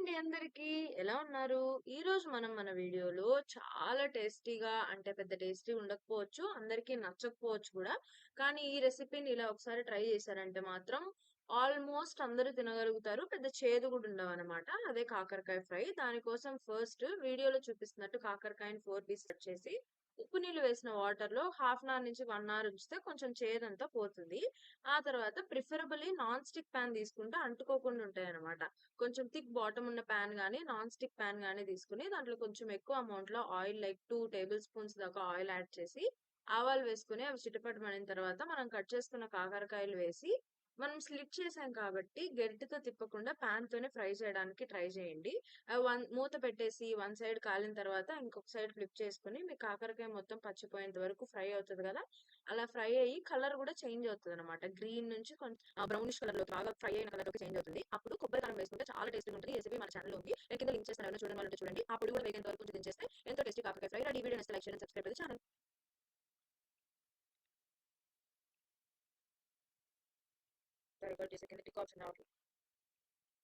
అండి అందరికీ. ఎలా ఉన్నారు? ఈరోజు మనం మన వీడియోలో చాలా టేస్టీగా అంటే పెద్ద టేస్టీ ఉండకపోవచ్చు. అందరికీ నచ్చకపోవచ్చు కూడా. కానీ ఈ రెసిపీని ఇలా ఒకసారి ట్రై చేశారంటే మాత్రం ఆల్మోస్ట్ అందరూ తినగలుగుతారు. పెద్ద చేదు కూడా ఉండవనమాట. అదే కాకరకాయ ఫ్రై. దానికోసం ఫస్ట్ వీడియోలో చూపిస్తున్నట్టు కాకరకాయని 4 పీసెస్ కట్ చేసి ఉప్పు నీళ్లు వేసిన వాటర్‌లో హాఫ్ అన్ అవర్ నుంచి 1 అవర్ ఉంచితే కొంచెం చేదంతా పోతుంది. ఆ తర్వాత ప్రిఫరబుల్లీ నాన్ స్టిక్ పాన్ తీసుకుంటే అంటుకోకుండా ఉంటాయన్నమాట. కొంచెం థిక్ బాటమ్ ఉన్న పాన్ గాని, నాన్ స్టిక్ పాన్ గాని తీసుకొని దాంట్లో కొంచెం ఎక్కువ అమౌంట్‌లో ఆయిల్ లైక్ 2 టేబుల్ స్పూన్స్ దాకా ఆయిల్ యాడ్ చేసి, ఆవాలు వేసుకొని అవి చిటపటమనిన తర్వాత మనం కట్ చేసుకున్న కాకరకాయలు వేసి, మనం స్లిట్ చేసాం కాబట్టి గరిటెతో తిప్పకుండా పాన్‌తోనే ఫ్రై చేయడానికి ట్రై చేయండి. మూత పెట్టేసి వన్ సైడ్ కాలిన తర్వాత ఇంకొక సైడ్ ఫ్లిప్ చేసుకొని మీ కాకరకాయ మొత్తం పచ్చిపోయేంత వరకు ఫ్రై అవుతది గదా! అలా ఫ్రై అయ్యి కలర్ గూడా చేంజ్ అవుతదనమాట. గ్రీన్ నుంచి కొంచెం బ్రౌనిష్ కలర్‌లోకి బాగా ఫ్రై అయిన కలర్‌లోకి చేంజ్ అవుతుంది. అప్పుడు కొబ్బరి కారం వేసుకుంటే చాలా టేస్టీగా ఉంటది. ఈ రెసిపీ మన ఛానెల్‌లో ఉంది. నేను కింద లింక్ చేస్తాను. ఎవరైనా చూడని వాళ్ళుంటే చూడండి. ఆ పొడి కూడా వేగేంత వరకు ఉంచి దించేస్తే ఎంతో టేస్టీ కాకరకాయ ఫ్రై రెడీ. వీడియో నచ్చితే like, share and subscribe to the channel. Divert చేసి కింద టిక్ ఆప్షన్ రావట్లేదు.